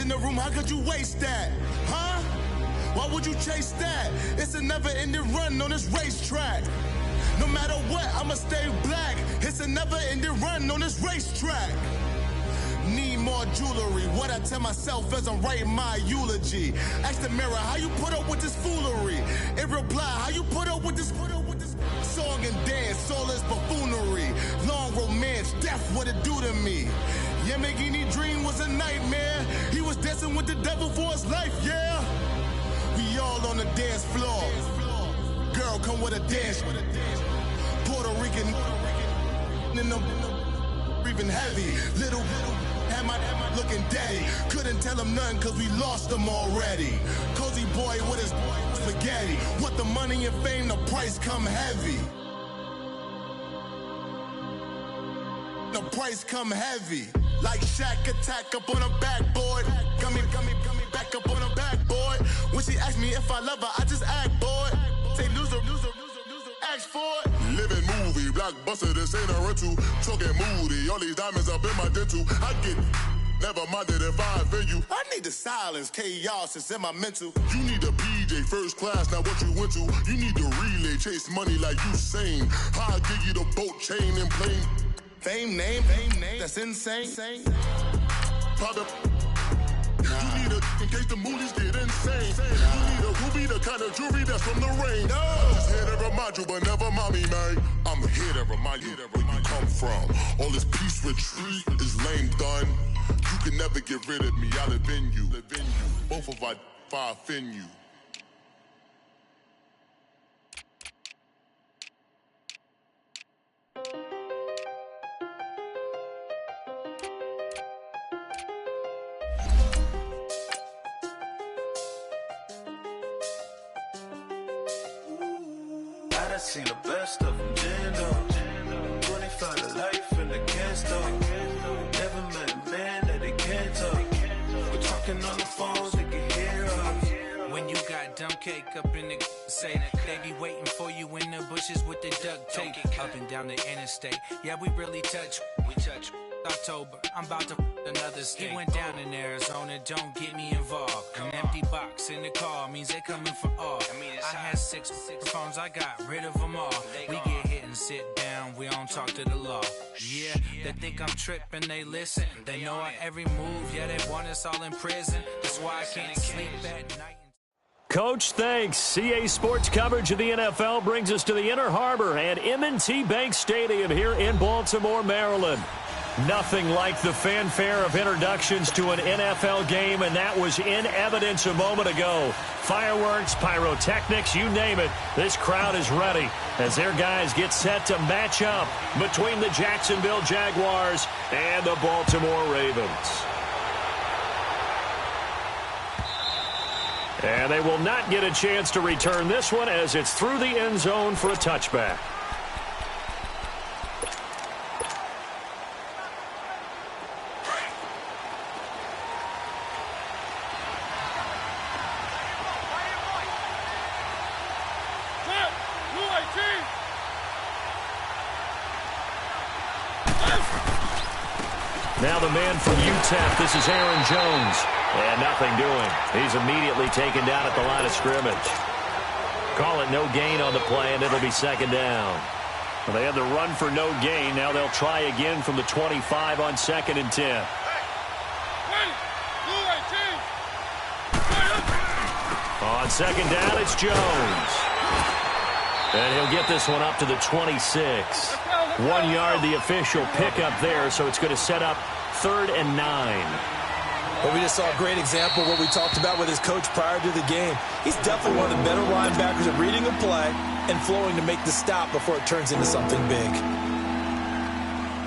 in the room, how could you waste that? Huh? Why would you chase that? It's a never-ending run on this racetrack. No matter what, I'ma stay black. It's a never-ending run on this racetrack. Need more jewelry. What I tell myself as I'm writing my eulogy. Ask the mirror, how you put up with this foolery? It reply, how you put up with this song and dance, soulless buffoonery. Long romance, death, what it do to me? Yamagini dream was a nightmare. He was dancing with the devil for his life, yeah. We all on the dance floor. Girl, come with a dance. Puerto Rican in the breathing heavy. Little had my looking daddy. Couldn't tell him nothing cause we lost him already. Cozy boy with his spaghetti. With the money and fame, the price come heavy. The price come heavy. Like Shaq attack up on a backboard. Got me back up on a backboard. When she asked me if I love her, I just act bored. Say loser, ask for it. Living movie, blockbuster, this ain't a rental. Talking moody, all these diamonds up in my dental. I get never minded if I offend you. I need the silence, chaos is in my mental. You need a PJ first class, not what you went to. You need the relay, chase money like you sane. I'll give you the boat, chain, and plane. Fame name, that's insane. Private. You need a in case the movies get insane. You need a ruby, the kind of jewelry that's from the rain. I'm just here to remind you, but never mind me, man. I'm here to remind you where you come from. All this peace retreat is lame done. You can never get rid of me, I live in you. Both of I offend you. I seen the best of them, Jando. 25 to life and they can't stop. Never met a man that they can't talk. We're talking on the phones, they can hear us. When you got dumb cake up in the say, they be waiting for you in the bushes with the duct tape. Up and down the interstate, yeah, we really touch. We touch. October, I'm about to another state. He went down in Arizona, don't get me involved. An empty box in the car means they coming for all. I had six phones, I got rid of them all. We get hit and sit down, we don't talk to the law. Yeah, they think I'm tripping, they listen. They know our every move, yeah, they want us all in prison. That's why I can't sleep at night. Coach, thanks. CA Sports coverage of the NFL brings us to the Inner Harbor and M&T Bank Stadium here in Baltimore, Maryland. Nothing like the fanfare of introductions to an NFL game, and that was in evidence a moment ago. Fireworks, pyrotechnics, you name it. This crowd is ready as their guys get set to match up between the Jacksonville Jaguars and the Baltimore Ravens. And they will not get a chance to return this one as it's through the end zone for a touchback. Now the man from UTEP, this is Aaron Jones. And nothing doing. He's immediately taken down at the line of scrimmage. Call it no gain on the play, and it'll be second down. Well, they had the run for no gain. Now they'll try again from the 25 on 2nd and 10. On second down, it's Jones. And he'll get this one up to the 26. 1 yard, the official pickup there, so it's going to set up 3rd and 9. Well, we just saw a great example of what we talked about with his coach prior to the game. He's definitely one of the better linebackers at reading a play and flowing to make the stop before it turns into something big.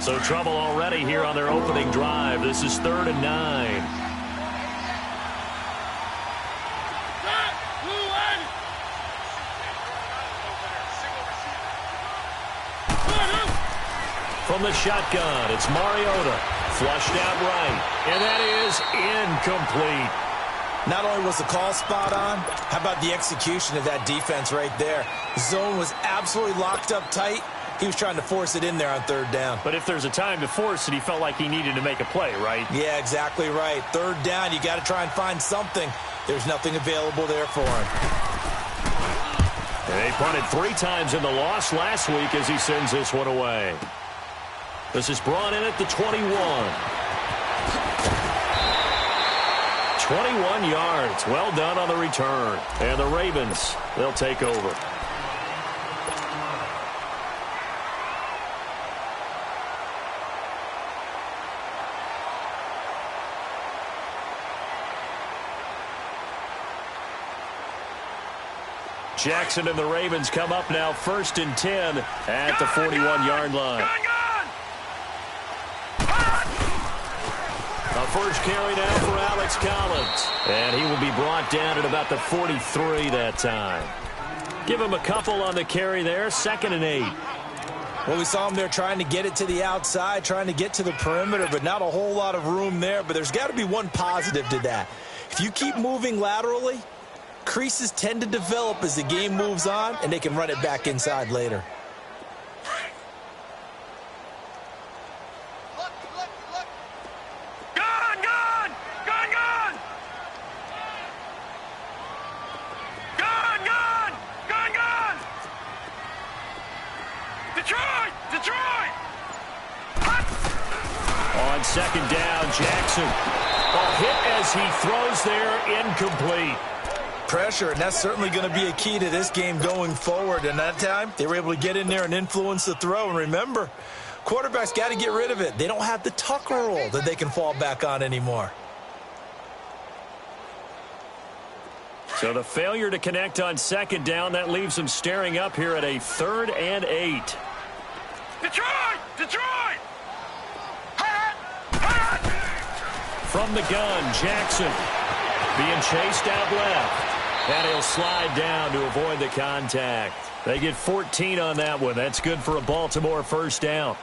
So trouble already here on their opening drive. This is 3rd and 9. From the shotgun, it's Mariota. Flushed out right, and that is incomplete. Not only was the call spot on, how about the execution of that defense right there? Zone was absolutely locked up tight, He was trying to force it in there on third down. But if there's a time to force it, he felt like he needed to make a play, right? Yeah, exactly right. Third down, you got to try and find something. There's nothing available there for him. They punted 3 times in the loss last week as he sends this one away. This is brought in at the 21. 21 yards. Well done on the return. And the Ravens, they'll take over. Jackson and the Ravens come up now 1st and 10 at the 41-yard line. A first carry now for Alex Collins. And he will be brought down at about the 43 that time. Give him a couple on the carry there. 2nd and 8. Well, we saw him there trying to get it to the outside, trying to get to the perimeter, but not a whole lot of room there. But there's got to be one positive to that. If you keep moving laterally, creases tend to develop as the game moves on, and they can run it back inside later. On 2nd down, Jackson. A hit as he throws there, incomplete. Pressure, and that's certainly going to be a key to this game going forward. And that time, they were able to get in there and influence the throw. And remember, quarterbacks got to get rid of it. They don't have the tuck rule that they can fall back on anymore. So the failure to connect on 2nd down, that leaves them staring up here at a 3rd and 8. Detroit! Detroit! From the gun, Jackson being chased out left. And he'll slide down to avoid the contact. They get 14 on that one. That's good for a Baltimore 1st down.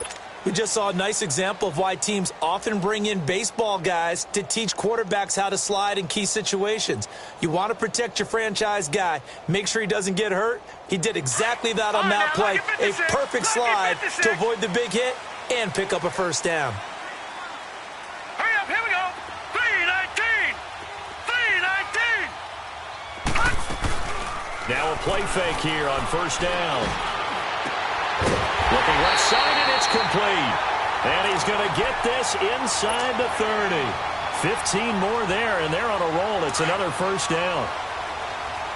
We just saw a nice example of why teams often bring in baseball guys to teach quarterbacks how to slide in key situations. You want to protect your franchise guy. Make sure he doesn't get hurt. He did exactly that on that play. A perfect slide to avoid the big hit and pick up a 1st down. Hurry up, here we go. 3-19. 3-19. Now a play fake here on 1st down. Looking left side, and it's complete. And he's going to get this inside the 30. 15 more there, and they're on a roll. It's another 1st down.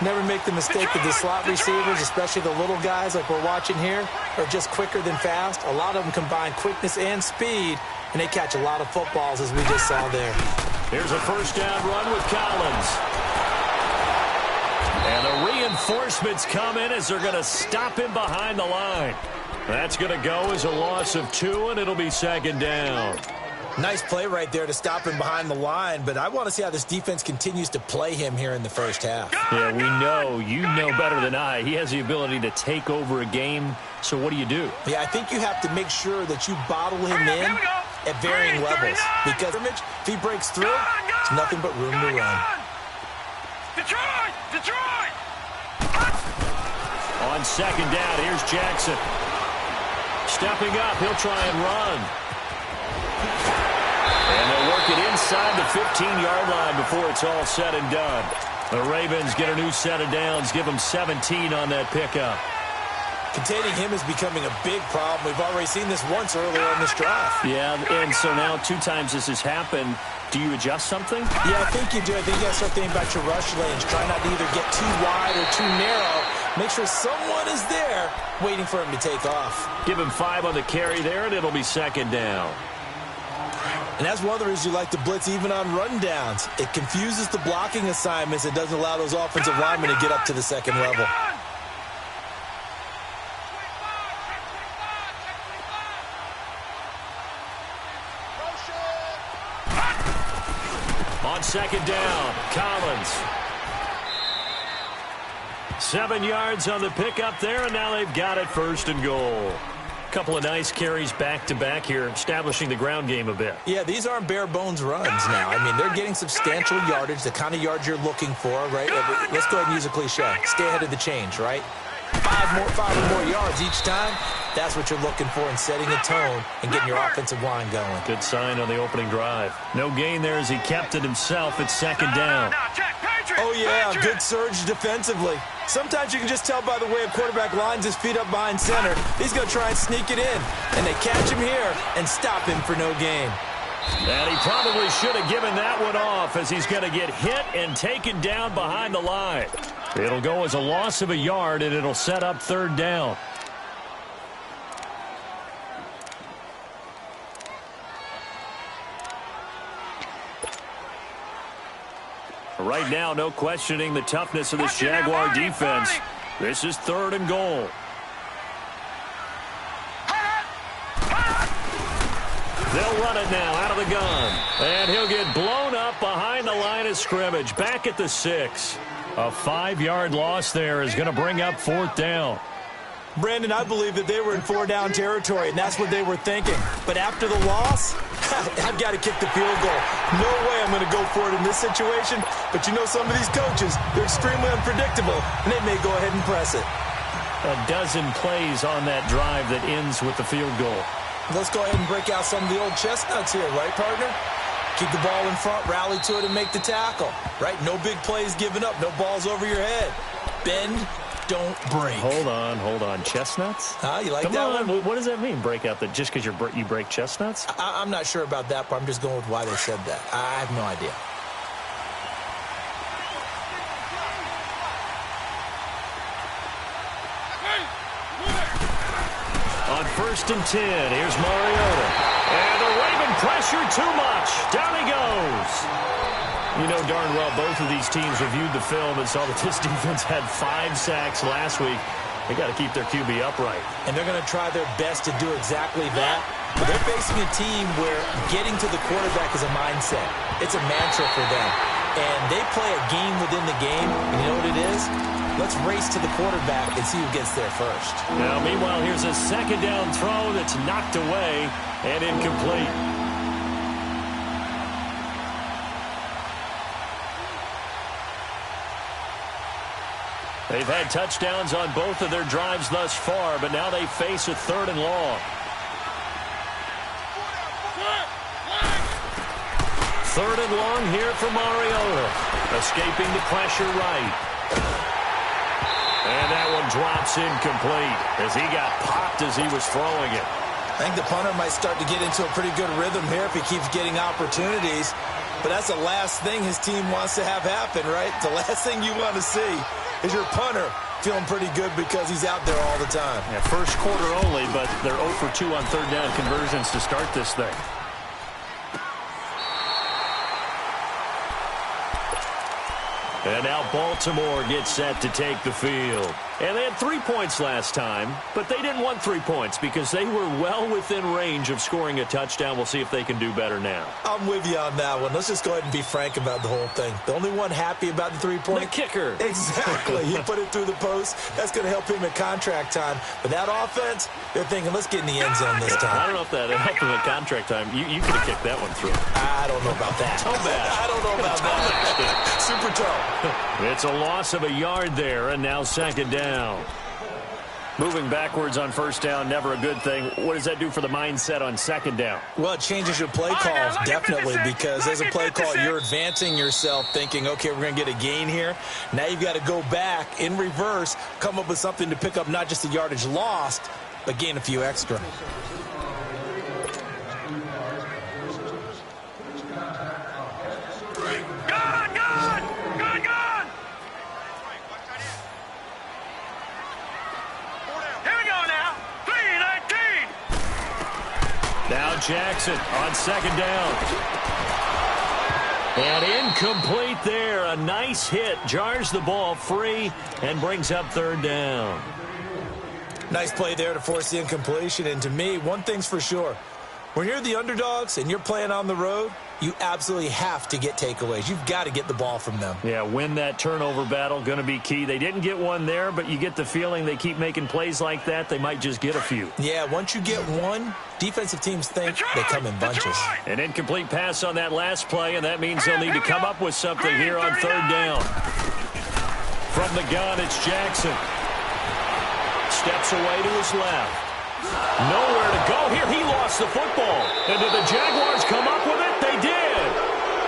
Never make the mistake that the slot receivers, especially the little guys like we're watching here, are just quicker than fast. A lot of them combine quickness and speed, and they catch a lot of footballs, as we just saw there. Here's a 1st down run with Collins. And the reinforcements come in as they're going to stop him behind the line. That's going to go as a loss of 2, and it'll be 2nd down. Nice play right there to stop him behind the line, but I want to see how this defense continues to play him here in the 1st half. Yeah, we know. You know better than I. He has the ability to take over a game, so what do you do? Yeah, I think you have to make sure that you bottle him in at varying levels, because if he breaks through, it's nothing but room to run. Detroit! Detroit! On 2nd down, here's Jackson. Stepping up, he'll try and run. And they'll work it inside the 15-yard line before it's all said and done. The Ravens get a new set of downs, give them 17 on that pickup. Containing him is becoming a big problem. We've already seen this once earlier in this drive. Yeah, and so now 2 times this has happened. Do you adjust something? Yeah, I think you do. I think you got to start thinking about your rush lanes. Try not to either get too wide or too narrow. Make sure someone is there waiting for him to take off. Give him 5 on the carry there, and it'll be 2nd down. And that's one of the reasons you like to blitz even on rundowns. It confuses the blocking assignments. It doesn't allow those offensive linemen to get up to the 2nd level. On 2nd down, Collins. 7 yards on the pickup there, and now they've got it 1st and goal. Couple of nice carries back-to-back here, establishing the ground game a bit. Yeah, these aren't bare-bones runs now. I mean, they're getting substantial yardage, the kind of yards you're looking for, right? Let's go ahead and use a cliche. Stay ahead of the change, right? five or more yards each time. That's what you're looking for in setting a tone and getting your offensive line going. Good sign on the opening drive. No gain there as he kept it himself at second down. Oh, yeah, good surge defensively. Sometimes you can just tell by the way a quarterback lines his feet up behind center. He's going to try and sneak it in. And they catch him here and stop him for no gain. And he probably should have given that one off as he's going to get hit and taken down behind the line. It'll go as a loss of a yard, and it'll set up third down. Right now, no questioning the toughness of this Jaguar defense. This is third and goal. They'll run it now out of the gun. And he'll get blown up behind the line of scrimmage. Back at the 6. A 5-yard loss there is going to bring up fourth down. Brandon, I believe that they were in 4-down territory, and that's what they were thinking. But after the loss, I've got to kick the field goal. No way I'm going to go for it in this situation. But you know some of these coaches, they're extremely unpredictable, and they may go ahead and press it. A dozen plays on that drive that ends with the field goal. Let's go ahead and break out some of the old chestnuts here, right, partner? Keep the ball in front, rally to it, and make the tackle, right? No big plays given up, no balls over your head. Bend, don't break. Hold on. Chestnuts? You like Come that on. one? What does that mean, break out? Just because you break chestnuts? I'm not sure about that, but I'm just going with why they said that. I have no idea. On 1st and 10, here's Mariota. And the Raven pressure too much. Down he goes. You know darn well both of these teams reviewed the film and saw that this defense had 5 sacks last week. They got to keep their QB upright. And they're going to try their best to do exactly that. But they're facing a team where getting to the quarterback is a mindset. It's a mantra for them. And they play a game within the game. And you know what it is? Let's race to the quarterback and see who gets there first. Now, meanwhile, here's a second down throw that's knocked away and incomplete. They've had touchdowns on both of their drives thus far, but now they face a 3rd and long. 3rd and long here for Mariota. Escaping the pressure right. And that one drops incomplete as he got popped as he was throwing it. I think the punter might start to get into a pretty good rhythm here if he keeps getting opportunities. But that's the last thing his team wants to have happen, right? The last thing you want to see is your punter feeling pretty good because he's out there all the time. Yeah, first quarter only, but they're 0 for 2 on 3rd down conversions to start this thing. And now Baltimore gets set to take the field. And they had 3 points last time, but they didn't want 3 points because they were well within range of scoring a touchdown. We'll see if they can do better now. I'm with you on that one. Let's just go ahead and be frank about the whole thing. The only one happy about the 3-point? The kicker. Exactly. He put it through the post. That's going to help him at contract time. But that offense, they're thinking, let's get in the end zone this time. I don't know if that helped him at contract time. You could have kicked that one through. I don't know about that. Toe bash. I don't know about that. Super toe. It's a loss of a yard there, and now second down. Moving backwards on first down, never a good thing. What does that do for the mindset on second down? Well, it changes your play calls, definitely, because as a play call, you're advancing yourself thinking, okay, we're going to get a gain here. Now you've got to go back in reverse, come up with something to pick up not just the yardage lost, but gain a few extra. Now Jackson on second down. And incomplete there. A nice hit. Jars the ball free and brings up third down. Nice play there to force the incompletion. And to me, one thing's for sure. When you're the underdogs and you're playing on the road, you absolutely have to get takeaways. You've got to get the ball from them. Yeah, win that turnover battle, going to be key. They didn't get one there, but you get the feeling they keep making plays like that, they might just get a few. Yeah, once you get one, defensive teams think they come in bunches. An incomplete pass on that last play, and that means they'll need to come up with something here on third down. From the gun, it's Jackson. steps away to his left. Nowhere to go here. He lost the football. And did the Jaguars come up with it? They did.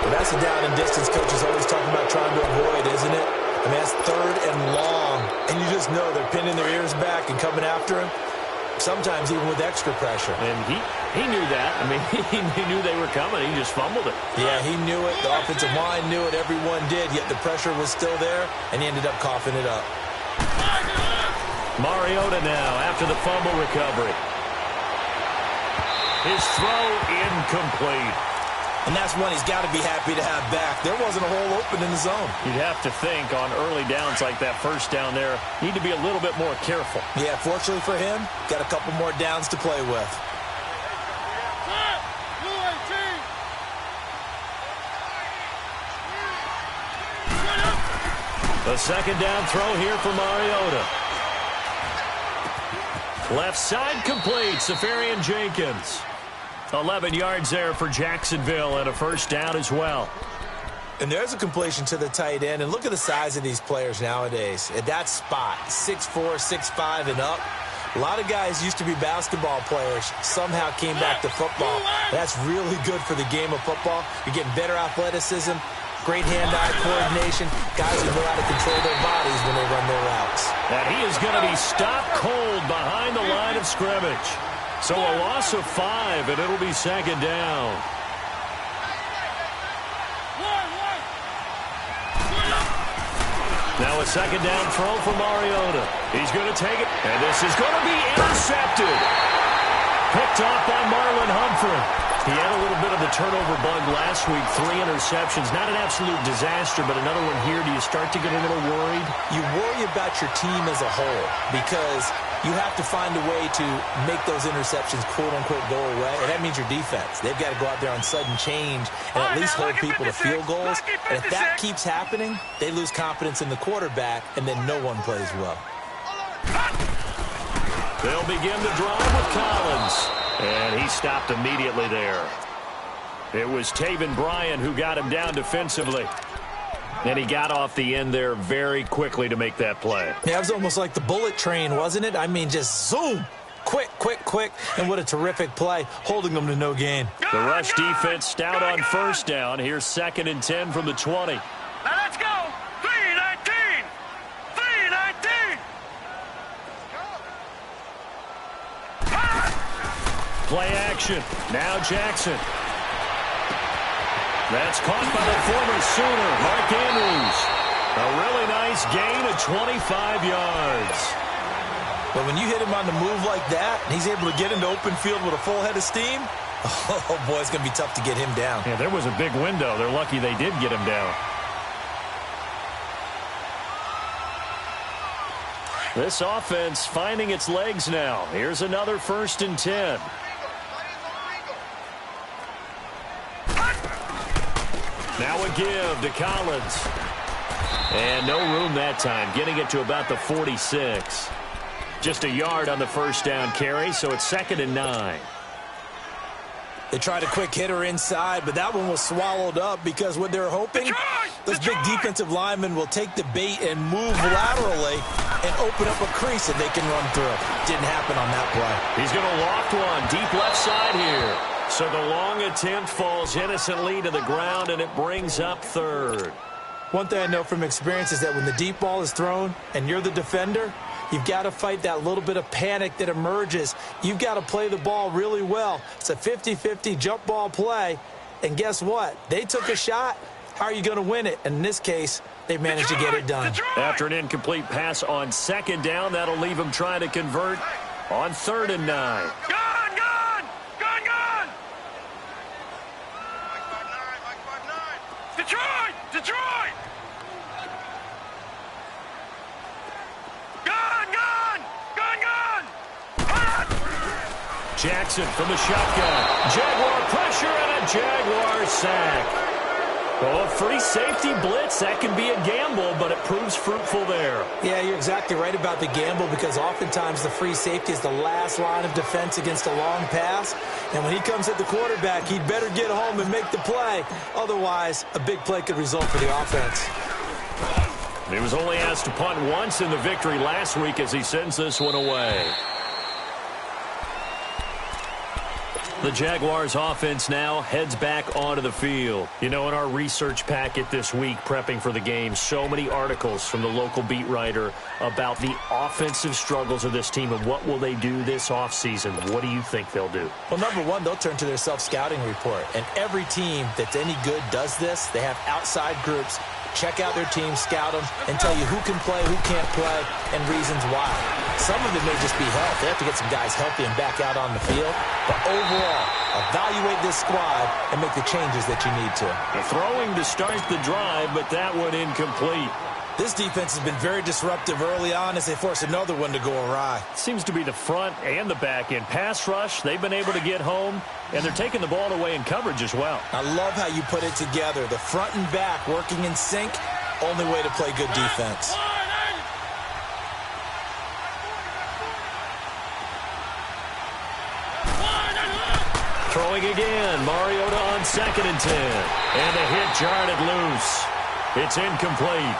Well, that's a down and distance coach is always talking about trying to avoid, isn't it? I mean, that's 3rd and long. And you just know they're pinning their ears back and coming after him. Sometimes even with extra pressure. And he knew that. I mean, he knew they were coming. He just fumbled it. Yeah, he knew it. The offensive line knew it. Everyone did. Yet the pressure was still there, and he ended up coughing it up. Mariota now after the fumble recovery. His throw incomplete. And that's one he's got to be happy to have back. There wasn't a hole open in the zone. You'd have to think on early downs like that first down there, need to be a little bit more careful. Yeah, fortunately for him, got a couple more downs to play with. The second down throw here for Mariota. Left side complete, Safarian Jenkins. 11 yards there for Jacksonville and a first down as well. And there's a completion to the tight end. And look at the size of these players nowadays. At that spot, 6'4", 6'5", and up. A lot of guys used to be basketball players, somehow came back to football. That's really good for the game of football. You're getting better athleticism, great hand-eye coordination. Guys who know how to control their bodies when they run their routes. And he is going to be stopped cold behind the line of scrimmage. So a loss of 5, and it'll be second down. Now a second down throw for Mariota. He's going to take it, and this is going to be intercepted. Picked off by Marlon Humphrey. He had a little bit of the turnover bug last week, 3 interceptions. Not an absolute disaster, but another one here. Do you start to get a little worried? You worry about your team as a whole because you have to find a way to make those interceptions, quote-unquote, go away. And that means your defense. They've got to go out there on sudden change and at least hold people to field goals. And if that keeps happening, they lose confidence in the quarterback, and then no one plays well. They'll begin the drive with Collins. And he stopped immediately there. It was Taven Bryan who got him down defensively. And he got off the end there very quickly to make that play. Yeah, it was almost like the bullet train, wasn't it? I mean, just zoom. Quick, quick, quick. And what a terrific play, holding them to no gain. The rush defense stout on first down. Here's 2nd and 10 from the 20. Now let's go. 3-19. 3-19. Play action. Now Jackson. That's caught by the former Sooner, Mark Andrews. A really nice gain of 25 yards. But when you hit him on the move like that, and he's able to get into open field with a full head of steam, oh, boy, it's going to be tough to get him down. Yeah, there was a big window. They're lucky they did get him down. This offense finding its legs now. Here's another 1st and 10. Now a give to Collins. And no room that time, getting it to about the 46. Just a yard on the first down carry, so it's 2nd and 9. They tried a quick hitter inside, but that one was swallowed up because what they're hoping, those big defensive linemen will take the bait and move laterally and open up a crease that they can run through. Didn't happen on that play. He's going to loft one deep left side here. So the long attempt falls innocently to the ground, and it brings up 3rd. One thing I know from experience is that when the deep ball is thrown and you're the defender, you've got to fight that little bit of panic that emerges. You've got to play the ball really well. It's a 50-50 jump ball play. And guess what? They took a shot. How are you going to win it? And in this case, they managed to get it done. After an incomplete pass on 2nd down, that'll leave them trying to convert on 3rd and 9. Detroit! Gone! Jackson from the shotgun. Jaguar pressure and a Jaguar sack. Oh, a free safety blitz, that can be a gamble, but it proves fruitful there. Yeah, you're exactly right about the gamble because oftentimes the free safety is the last line of defense against a long pass. And when he comes at the quarterback, he'd better get home and make the play. Otherwise, a big play could result for the offense. He was only asked to punt once in the victory last week as he sends this one away. The Jaguars offense now heads back onto the field. You know, in our research packet this week, prepping for the game, so many articles from the local beat writer about the offensive struggles of this team and what will they do this offseason. What do you think they'll do? Well, number one, they'll turn to their self-scouting report. And every team that's any good does this. They have outside groups. Check out their team, scout them, and tell you who can play, who can't play, and reasons why. Some of it may just be health. They have to get some guys healthy and back out on the field. But overall, evaluate this squad and make the changes that you need to. The throwing to start the drive, but that one incomplete. This defense has been very disruptive early on as they force another one to go awry. Seems to be the front and the back end. Pass rush, they've been able to get home, and they're taking the ball away in coverage as well. I love how you put it together. The front and back working in sync, only way to play good defense. Throwing again, Mariota on 2nd and 10. And the hit jarred it loose. It's incomplete.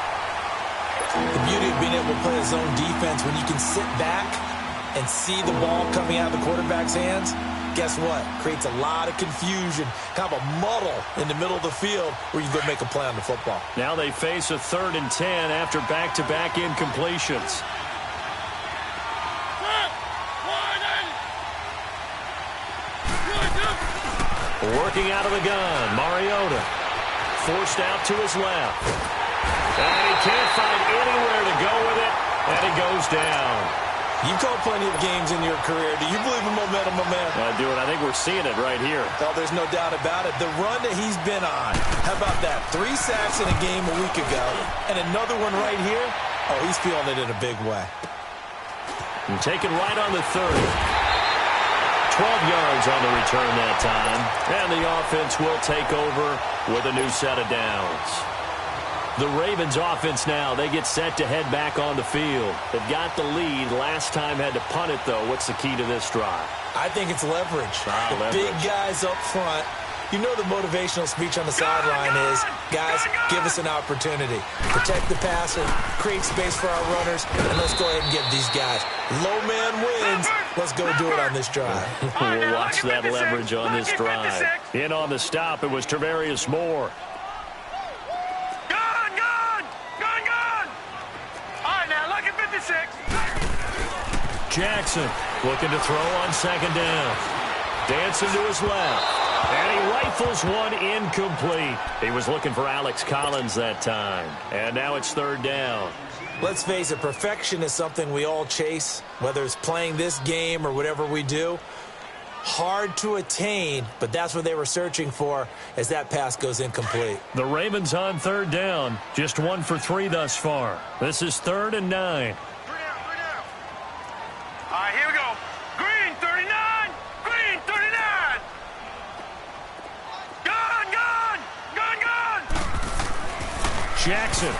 The beauty of being able to play a zone defense when you can sit back and see the ball coming out of the quarterback's hands, guess what? Creates a lot of confusion, kind of a muddle in the middle of the field where you can go make a play on the football. Now they face a 3rd and 10 after back-to-back incompletions. Working out of the gun, Mariota forced out to his left. And he can't find anywhere to go with it, and he goes down. You've called plenty of games in your career. Do you believe in momentum, my man? I do, and I think we're seeing it right here. Oh, there's no doubt about it. The run that he's been on, how about that? 3 sacks in a game a week ago, and another one right here. Oh, he's feeling it in a big way. And taken right on the 30. 12 yards on the return that time, and the offense will take over with a new set of downs. The Ravens offense now, they get set to head back on the field. They've got the lead. Last time had to punt it, though. What's the key to this drive? I think it's leverage. The big guys up front. You know the motivational speech on the sideline is, guys, give us an opportunity. Protect the passer, create space for our runners, and let's go ahead and give these guys. Low man wins. Let's go do it on this drive. We'll watch that leverage on this drive. In on the stop, it was Tarvarius Moore. Jackson looking to throw on 2nd down. Dancing to his left. And he rifles one incomplete. He was looking for Alex Collins that time. And now it's 3rd down. Let's face it, perfection is something we all chase, whether it's playing this game or whatever we do. Hard to attain, but that's what they were searching for as that pass goes incomplete. The Ravens on 3rd down. Just 1 for 3 thus far. This is 3rd and 9. All right, here we go. Green, 39. Green, 39. Gun, gun. Gun, gun. Jackson.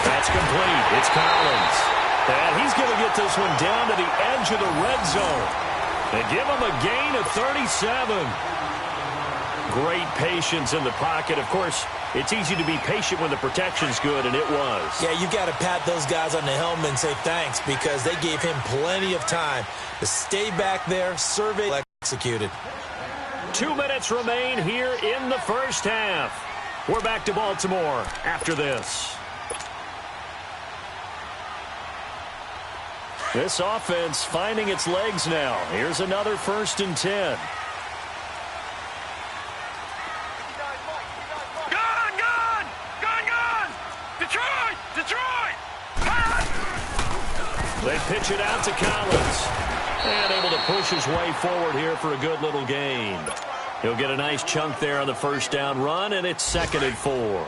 That's complete. It's Collins. And he's going to get this one down to the edge of the red zone. They give him a gain of 37. Great patience in the pocket. Of course, it's easy to be patient when the protection's good, and it was. Yeah, you got to pat those guys on the helmet and say thanks because they gave him plenty of time to stay back there, survey, executed. 2 minutes remain here in the first half. We're back to Baltimore after this. This offense finding its legs now. Here's another 1st and 10. They pitch it out to Collins. And able to push his way forward here for a good little gain. He'll get a nice chunk there on the 1st down run, and it's 2nd and 4.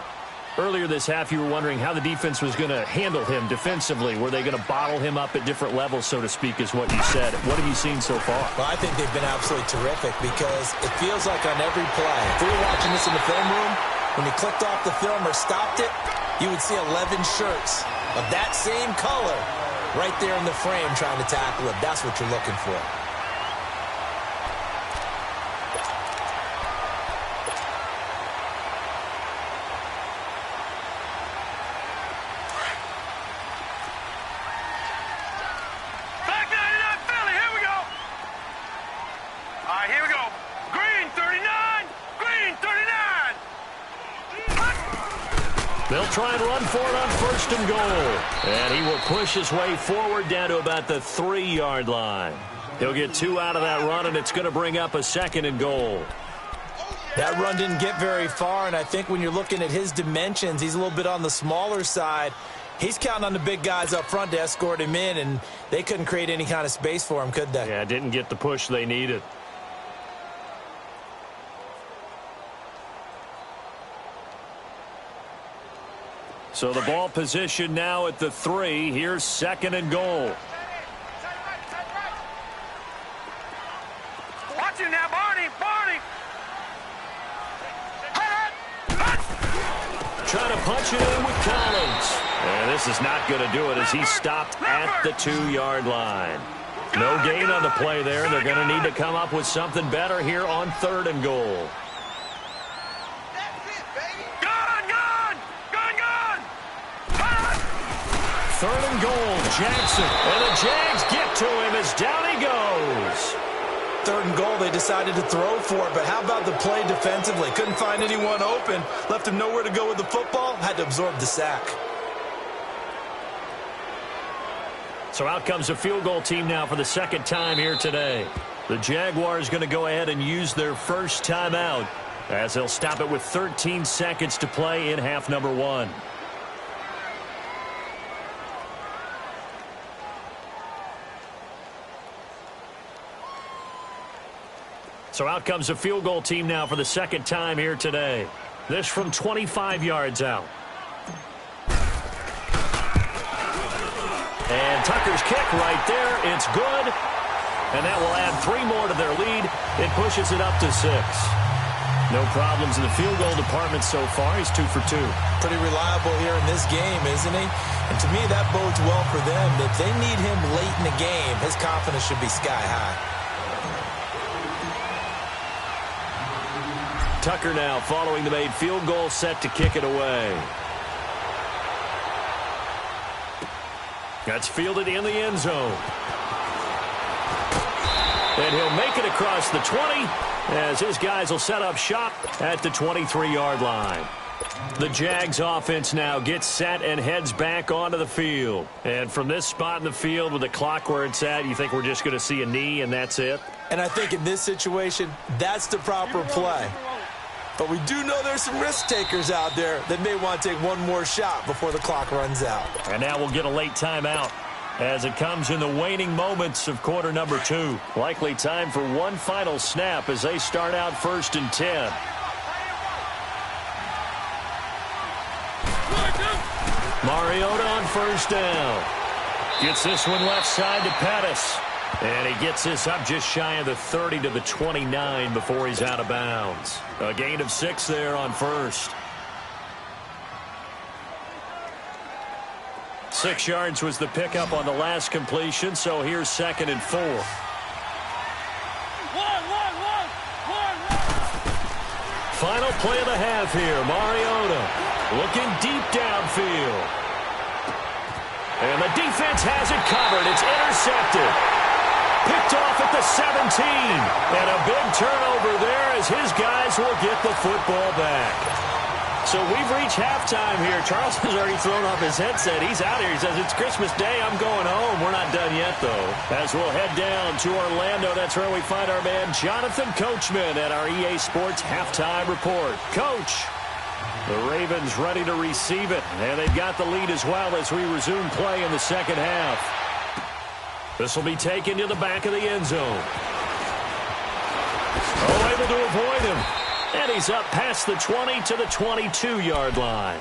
Earlier this half, you were wondering how the defense was going to handle him defensively. Were they going to bottle him up at different levels, so to speak, is what you said. What have you seen so far? Well, I think they've been absolutely terrific because it feels like on every play, if we were watching this in the film room, when you clicked off the film or stopped it, you would see 11 shirts of that same color right there in the frame trying to tackle it. That's what you're looking for. They'll try and run for it on 1st and goal. And he will push his way forward down to about the 3-yard line. He'll get 2 out of that run, and it's going to bring up a 2nd and goal. That run didn't get very far, and I think when you're looking at his dimensions, he's a little bit on the smaller side. He's counting on the big guys up front to escort him in, and they couldn't create any kind of space for him, could they? Yeah, didn't get the push they needed. So the ball position now at the 3. Here's 2nd and goal. Watch him now, Barney! Trying to punch it in with Collins. And this is not going to do it as he stopped at the 2-yard line. No gain on the play there. They're going to need to come up with something better here on 3rd and goal. Third and goal, Jackson. And the Jags get to him as down he goes. 3rd and goal, they decided to throw for it, but how about the play defensively? Couldn't find anyone open, left him nowhere to go with the football, had to absorb the sack. So out comes a field goal team now for the 2nd time here today. The Jaguars going to go ahead and use their first timeout as they'll stop it with 13 seconds to play in half number 1. So out comes a field goal team now for the 2nd time here today. This from 25 yards out. And Tucker's kick right there. It's good. And that will add 3 more to their lead. It pushes it up to 6. No problems in the field goal department so far. He's 2 for 2. Pretty reliable here in this game, isn't he? And to me, that bodes well for them. If they need him late in the game, his confidence should be sky high. Tucker now following the made field goal, set to kick it away. That's fielded in the end zone. And he'll make it across the 20 as his guys will set up shop at the 23-yard line. The Jags offense now gets set and heads back onto the field. And from this spot in the field with the clock where it's at, you think we're just going to see a knee and that's it? And I think in this situation, that's the proper play. But we do know there's some risk takers out there that may want to take one more shot before the clock runs out. And now we'll get a late timeout as it comes in the waning moments of quarter number 2. Likely time for one final snap as they start out 1st and 10. Mariota on 1st down. Gets this one left side to Pettis. And he gets this up just shy of the 30 to the 29 before he's out of bounds. A gain of 6 there on 1st. 6 yards was the pickup on the last completion, so here's 2nd and 4. Final play of the half here. Mariota looking deep downfield. And the defense has it covered. It's intercepted. Picked off at the 17. And a big turnover there as his guys will get the football back. So we've reached halftime here. Charles has already thrown off his headset. He's out here. He says, it's Christmas Day. I'm going home. We're not done yet, though. As we'll head down to Orlando, that's where we find our man Jonathan Coachman at our EA Sports Halftime Report. Coach, the Ravens ready to receive it. And they've got the lead as well as we resume play in the 2nd half. This will be taken to the back of the end zone. Oh, able to avoid him. And he's up past the 20 to the 22-yard line.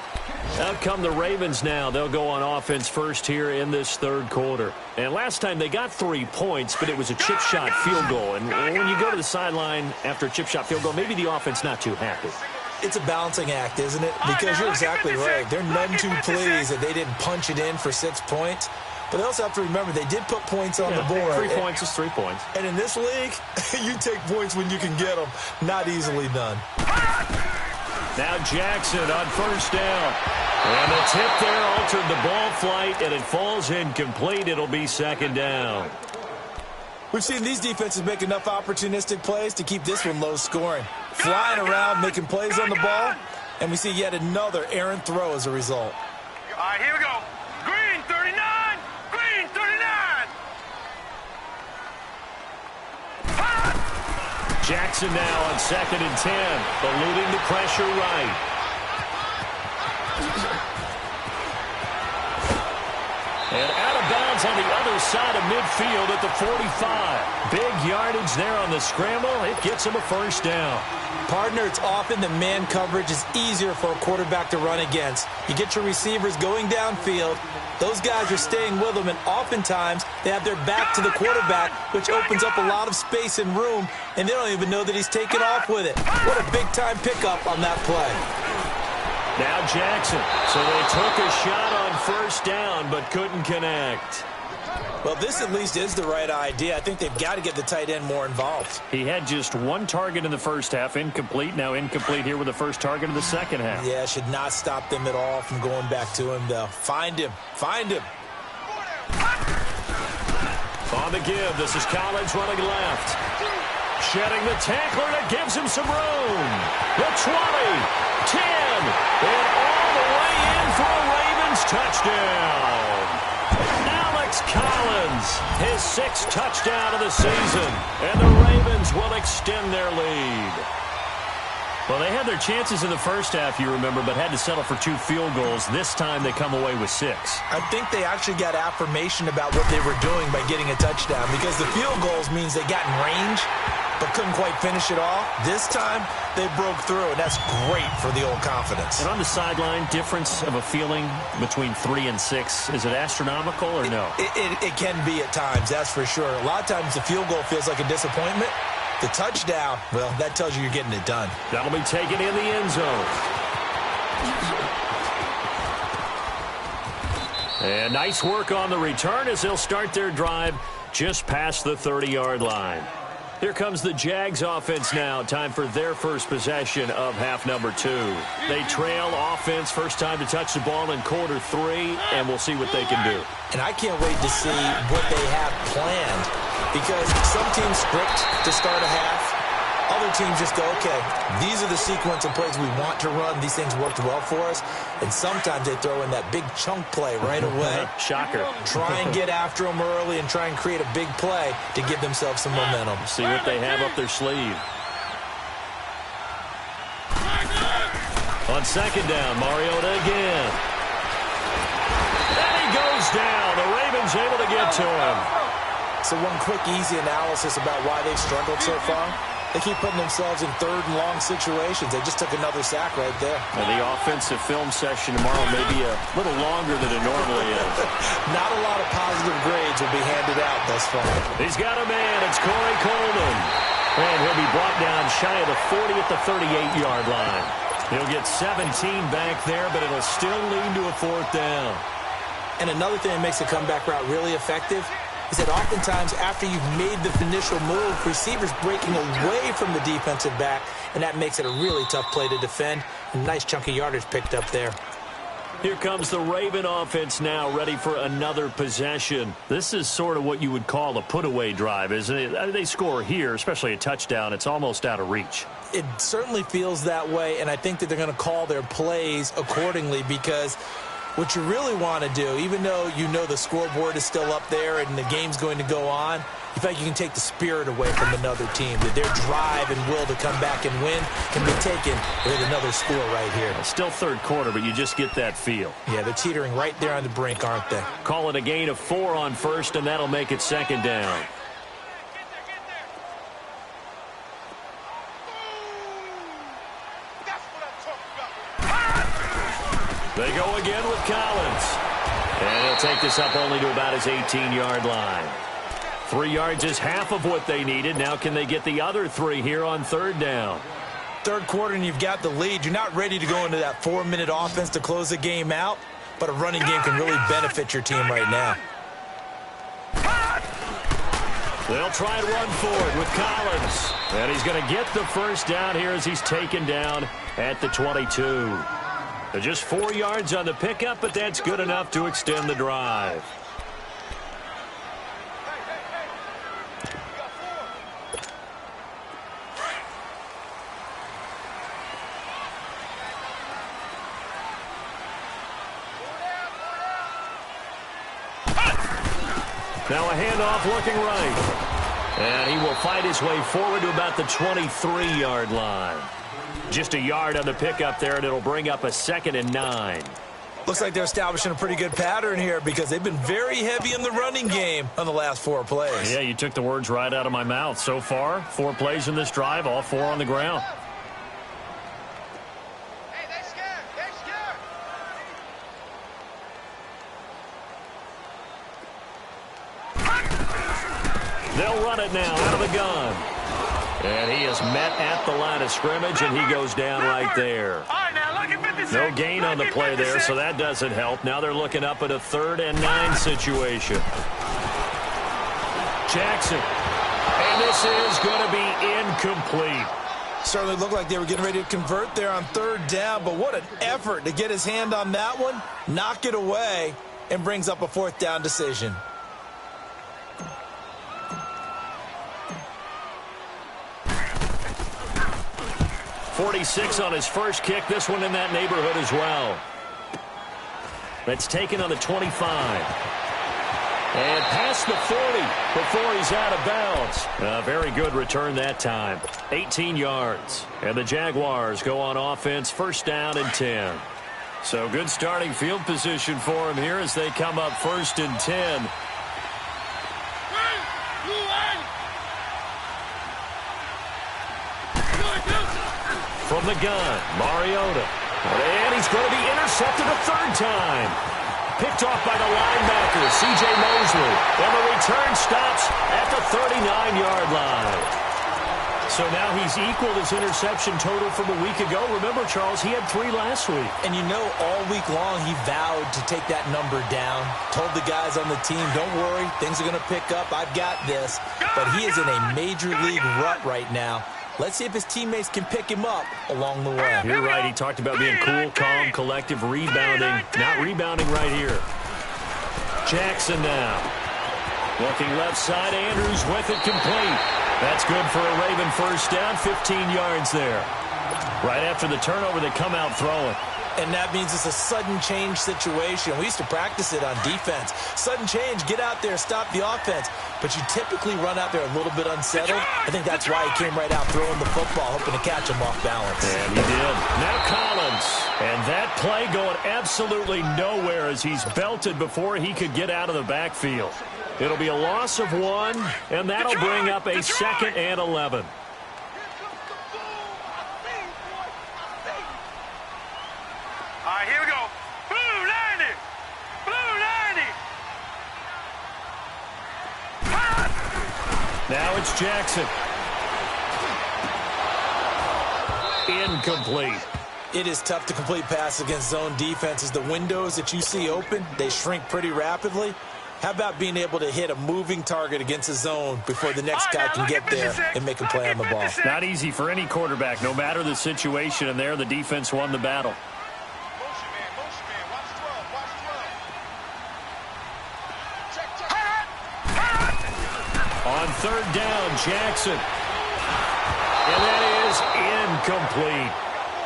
Out come the Ravens now. They'll go on offense first here in this 3rd quarter. And last time they got 3 points, but it was a chip shot field goal. And when you go to the sideline after a chip shot field goal, maybe the offense not too happy. It's a balancing act, isn't it? Because you're exactly right. They're none too pleased that they didn't punch it in for 6 points. But they also have to remember they did put points on the board. 3 points is 3 points. And in this league, you take points when you can get them. Not easily done. Now Jackson on 1st down. And the tip there altered the ball flight, and it falls incomplete. It'll be 2nd down. We've seen these defenses make enough opportunistic plays to keep this one low scoring. Flying around, making plays on the ball. And we see yet another errant throw as a result. All right, here we go. Green 39. Green 39. Jackson now on 2nd and 10, eluding the pressure right. And out of bounds on the other side of midfield at the 45. Big yardage there on the scramble. It gets him a first down. Partner, it's often the man coverage is easier for a quarterback to run against. You get your receivers going downfield. Those guys are staying with them, and oftentimes they have their back to the quarterback, which opens up a lot of space and room, and they don't even know that he's taken off with it. What a big-time pickup on that play. Now Jackson. So they took a shot on first down, but couldn't connect. Well, this at least is the right idea. I think they've got to get the tight end more involved. He had just one target in the first half, incomplete. Now incomplete here with the first target of the second half. Yeah, should not stop them at all from going back to him, though. Find him. Find him. On the give, this is Collins running left. Shedding the tackler, and it gives him some room. The 20, 10, and all the way in for a Ravens touchdown. Alex Collins, his 6th touchdown of the season, and the Ravens will extend their lead. Well, they had their chances in the first half, you remember, but had to settle for 2 field goals. This time they come away with 6. I think they actually got affirmation about what they were doing by getting a touchdown, because the field goals means they got in range but couldn't quite finish it off. This time, they broke through, and that's great for the old confidence. And on the sideline, difference of a feeling between 3 and 6, is it astronomical or no? It can be at times, that's for sure. A lot of times the field goal feels like a disappointment. The touchdown, well, that tells you you're getting it done. That'll be taken in the end zone. And nice work on the return as they'll start their drive just past the 30-yard line. Here comes the Jags offense now. Time for their first possession of half number 2. They trail offense, first time to touch the ball in quarter 3, and we'll see what they can do. And I can't wait to see what they have planned, because some teams script to start a half. Other teams just go, okay, these are the sequence of plays we want to run. These things worked well for us. And sometimes they throw in that big chunk play right away. Shocker. Try and get after them early and try and create a big play to give themselves some momentum. See what they have up their sleeve. On second down, Mariota again. And he goes down. The Ravens able to get to him. So one quick, easy analysis about why they've struggled so far. They keep putting themselves in 3rd and long situations. They just took another sack right there. And the offensive film session tomorrow may be a little longer than it normally is. Not a lot of positive grades will be handed out thus far. He's got a man. It's Corey Coleman. And he'll be brought down shy of the 40 at the 38-yard line. He'll get 17 back there, but it'll still lead to a 4th down. And another thing that makes the comeback route really effective is that oftentimes after you've made the initial move, receivers breaking away from the defensive back, and that makes it a really tough play to defend. A nice chunk of yardage picked up there. Here comes the Raven offense now, ready for another possession. This is sort of what you would call a put-away drive, isn't it? They score here, especially a touchdown. It's almost out of reach. It certainly feels that way, and I think that they're going to call their plays accordingly, because what you really want to do, even though you know the scoreboard is still up there and the game's going to go on, you feel like you can take the spirit away from another team, that their drive and will to come back and win can be taken with another score right here. It's still 3rd quarter, but you just get that feel. Yeah, they're teetering right there on the brink, aren't they? Call it a gain of 4 on first, and that'll make it 2nd down. They go again with Collins. And he'll take this up only to about his 18-yard line. 3 yards is half of what they needed. Now can they get the other 3 here on 3rd down? 3rd quarter and you've got the lead. You're not ready to go into that 4-minute offense to close the game out, but a running game can really benefit your team right now. They'll try and run forward with Collins. And he's going to get the first down here as he's taken down at the 22. Just 4 yards on the pickup, but that's good enough to extend the drive. Now a handoff looking right. And he will fight his way forward to about the 23-yard line. Just a yard on the pickup there, and it'll bring up a 2nd and 9. Looks like they're establishing a pretty good pattern here because they've been very heavy in the running game on the last 4 plays. Yeah, you took the words right out of my mouth. So far, 4 plays in this drive, all 4 on the ground. Hey, they're scared. They're scared. They'll run it now out of the gun. And he is met at the line of scrimmage, and he goes down right there. All right, now look at 56. No gain on the play there, so that doesn't help. Now they're looking up at a 3rd and 9 situation. Jackson. And this is going to be incomplete. Certainly looked like they were getting ready to convert there on 3rd down, but what an effort to get his hand on that one, knock it away, and brings up a 4th down decision. .46 on his first kick. This one in that neighborhood as well. That's taken on the 25. And past the 40 before he's out of bounds. A very good return that time. 18 yards. And the Jaguars go on offense, 1st down and 10. So good starting field position for him here as they come up 1st and 10. From the gun, Mariota. And he's going to be intercepted a 3rd time. Picked off by the linebacker, C.J. Mosley. And the return stops at the 39-yard line. So now he's equaled his interception total from a week ago. Remember, Charles, he had 3 last week. And you know, all week long he vowed to take that number down. Told the guys on the team, don't worry, things are going to pick up. I've got this. But he is in a major league rut right now. Let's see if his teammates can pick him up along the way. You're right. He talked about being cool, calm, collective, rebounding. Not rebounding right here. Jackson now. Looking left side. Andrews with it complete. That's good for a Raven 1st down. 15 yards there. Right after the turnover, they come out throwing. And that means it's a sudden change situation. We used to practice it on defense. Sudden change, get out there, stop the offense. But you typically run out there a little bit unsettled. I think that's why he came right out throwing the football, hoping to catch him off balance. And he did. Now Collins. And that play going absolutely nowhere as he's belted before he could get out of the backfield. It'll be a loss of 1, and that'll bring up a 2nd and 11. All right, here we go. Blue 90. Blue 90. Now it's Jackson. Incomplete. It is tough to complete passes against zone defenses. The windows that you see open, they shrink pretty rapidly. How about being able to hit a moving target against a zone before the next guy can get there and make a play on the ball? Not easy for any quarterback, no matter the situation, and there the defense won the battle. On 3rd down, Jackson. And that is incomplete.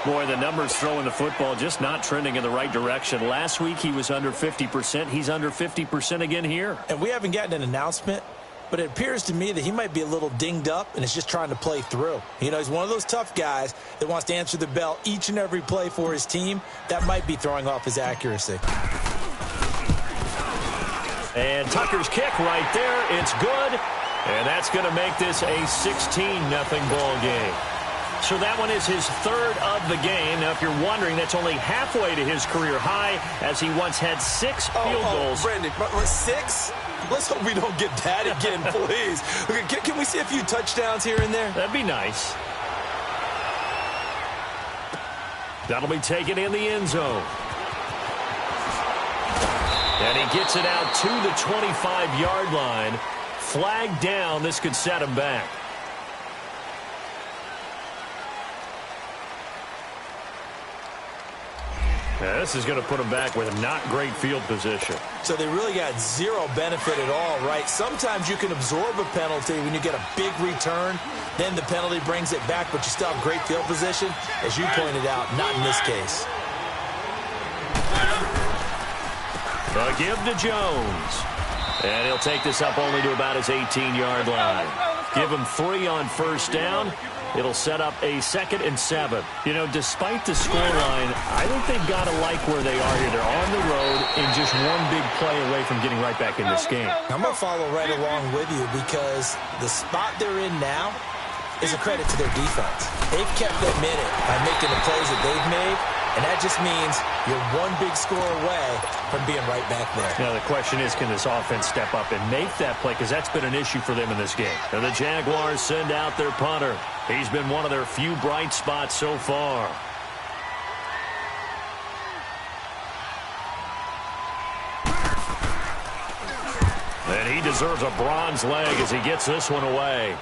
Boy, the numbers throwing the football just not trending in the right direction. Last week he was under 50%. He's under 50% again here. And we haven't gotten an announcement, but it appears to me that he might be a little dinged up and is just trying to play through. You know, he's one of those tough guys that wants to answer the bell each and every play for his team. That might be throwing off his accuracy. And Tucker's kick right there. It's good. And that's going to make this a 16-0 ball game. So that one is his 3rd of the game. Now, if you're wondering, that's only halfway to his career high, as he once had 6 field goals. Brandon, 6? Let's hope we don't get that again, please. Okay, can we see a few touchdowns here and there? That'd be nice. That'll be taken in the end zone. And he gets it out to the 25-yard line. Flag down. This could set him back. Now, this is going to put him back with a not great field position. So they really got zero benefit at all, right? Sometimes you can absorb a penalty when you get a big return. Then the penalty brings it back, but you still have great field position. As you pointed out, not in this case. The give to Jones. And he'll take this up only to about his 18-yard line. Give him 3 on first down. It'll set up a 2nd and 7. You know, despite the scoreline, I think they've got to like where they are here. They're on the road and just one big play away from getting right back in this game. I'm going to follow right along with you because the spot they're in now is a credit to their defense. They've kept them in it by making the plays that they've made, and that just means you're one big score away from being right back there. Now, the question is, can this offense step up and make that play? Because that's been an issue for them in this game. And the Jaguars send out their punter. He's been one of their few bright spots so far. And he deserves a bronze leg as he gets this one away.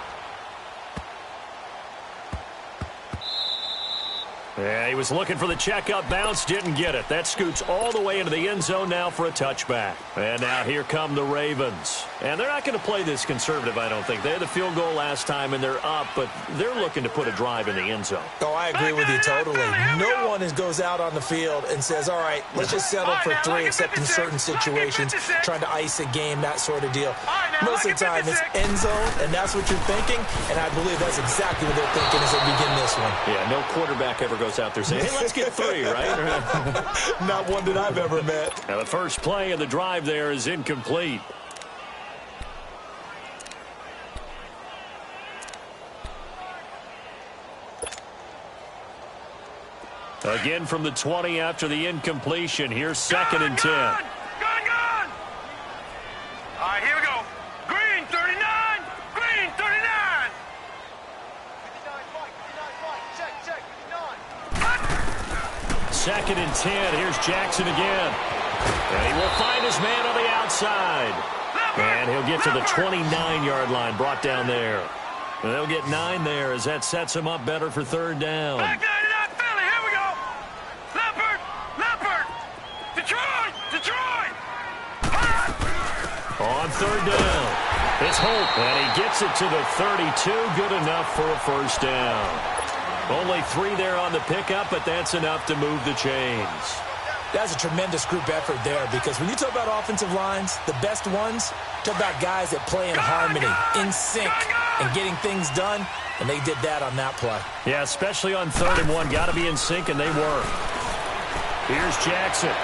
Yeah, he was looking for the checkup bounce, didn't get it. That scoots all the way into the end zone now for a touchback. And now here come the Ravens. And they're not going to play this conservative, I don't think. They had the field goal last time, and they're up, but they're looking to put a drive in the end zone. Oh, I agree with you totally. No one goes out on the field and says, all right, let's just settle for 3, except in certain situations, trying to ice a game, that sort of deal. Most of the time, it's end zone, and that's what you're thinking, and I believe that's exactly what they're thinking as they begin this one. Yeah, no quarterback ever goes out there saying, hey, let's get 3, right? Not one that I've ever met. Now, the first play of the drive there is incomplete. Again from the 20 after the incompletion. Here's 2nd and 10. Gone! All right, here we go. Green, 39. Green, 39. 2nd and 10. Here's Jackson again. And he will find his man on the outside. And he'll get to the 29-yard line, brought down there. And they'll get 9 there as that sets him up better for 3rd down. Back 99, Philly, here we go. Leopard. Detroit. On 3rd down, it's Holt, and he gets it to the 32. Good enough for a 1st down. Only 3 there on the pickup, but that's enough to move the chains. That's a tremendous group effort there because when you talk about offensive lines, the best ones, talk about guys that play in harmony, in sync, and getting things done, and they did that on that play. Yeah, especially on 3rd and 1. Got to be in sync, and they were. Here's Jackson.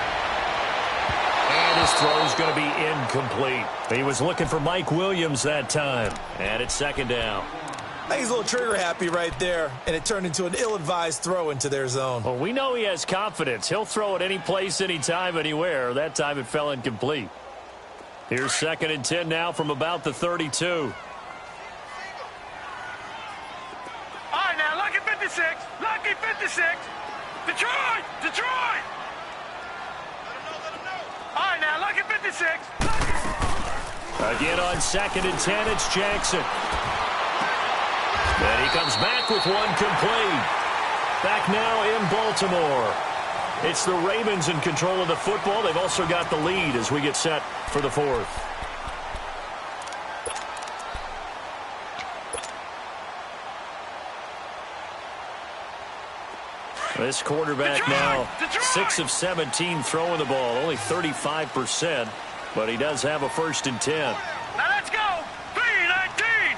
And his throw's going to be incomplete. He was looking for Mike Williams that time. And it's 2nd down. I think he's a little trigger happy right there, and it turned into an ill-advised throw into their zone. Well, we know he has confidence. He'll throw it any place, anytime, anywhere. That time it fell incomplete. Here's 2nd and 10 now from about the 32. All right, now, lucky 56. Lucky 56. Detroit. All right, now, lucky 56. Again on 2nd and 10, it's Jackson. And he comes back with one complete. Back now in Baltimore. It's the Ravens in control of the football. They've also got the lead as we get set for the 4th. This quarterback now 6 of 17 throwing the ball, only 35%, but he does have a 1st and 10. Now let's go. 3-19.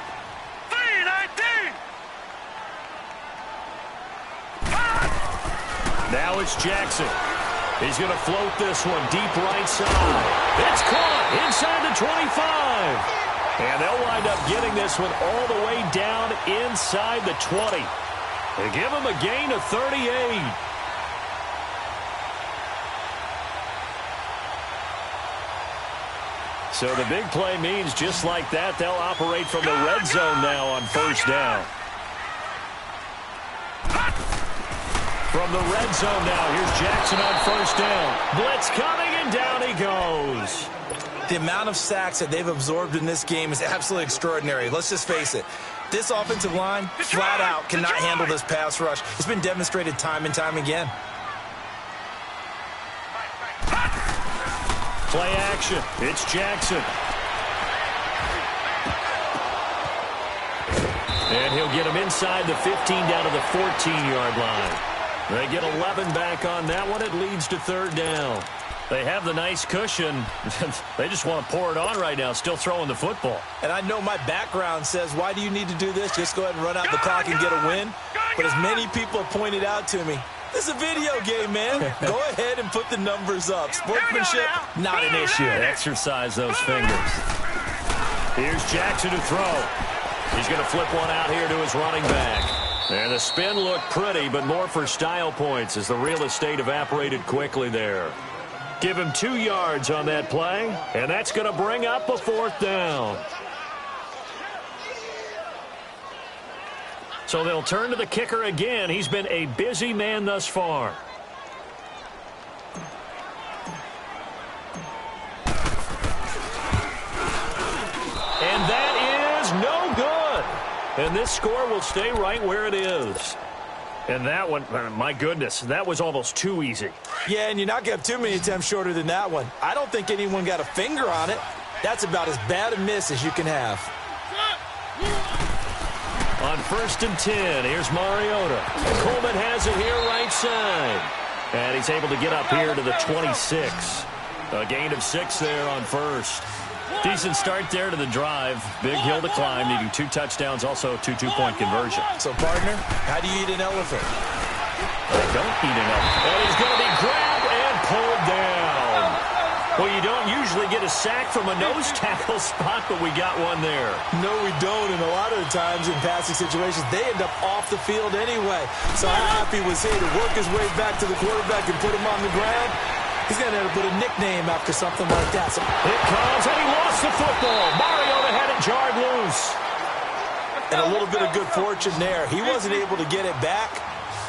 Now it's Jackson. He's going to float this one deep right side. It's caught inside the 25. And they'll wind up getting this one all the way down inside the 20. They give him a gain of 38. So the big play means just like that, they'll operate from the red zone now on 1st down. From the red zone now, here's Jackson on 1st down. Blitz coming, and down he goes. The amount of sacks that they've absorbed in this game is absolutely extraordinary. Let's just face it. This offensive line, flat out, cannot handle this pass rush. It's been demonstrated time and time again. Play action. It's Jackson. And he'll get him inside the 15 down to the 14-yard line. They get 11 back on that one. It leads to 3rd down. They have the nice cushion. They just want to pour it on right now, still throwing the football. And I know my background says, why do you need to do this? Just go ahead and run out the clock and get a win. But as many people have pointed out to me, this is a video game, man. Go ahead and put the numbers up. Sportsmanship, not an issue. Exercise those fingers. Here's Jackson to throw. He's going to flip one out here to his running back. And the spin looked pretty, but more for style points as the real estate evaporated quickly there. Give him 2 yards on that play, and that's going to bring up a 4th down. So they'll turn to the kicker again. He's been a busy man thus far. And that is no good. And this score will stay right where it is. And that one, my goodness, that was almost too easy. Yeah, and you're not going to have too many attempts shorter than that one. I don't think anyone got a finger on it. That's about as bad a miss as you can have. On 1st and 10, here's Mariota. Coleman has it here right side. And he's able to get up here to the 26. A gain of 6 there on 1st. Decent start there to the drive. Big hill to climb, needing 2 touchdowns, also a 2 two-point conversion. So, partner, how do you eat an elephant? They don't eat an elephant. And he's going to be grabbed and pulled down. Well, you don't usually get a sack from a nose tackle spot, but we got one there. No, we don't. And a lot of the times in passing situations, they end up off the field anyway. So how happy was he to work his way back to the quarterback and put him on the ground? He's going to have to put a nickname after something like that. So it comes, and he lost the football. Mariota had it jarred loose. And a little bit of good fortune there. He wasn't able to get it back,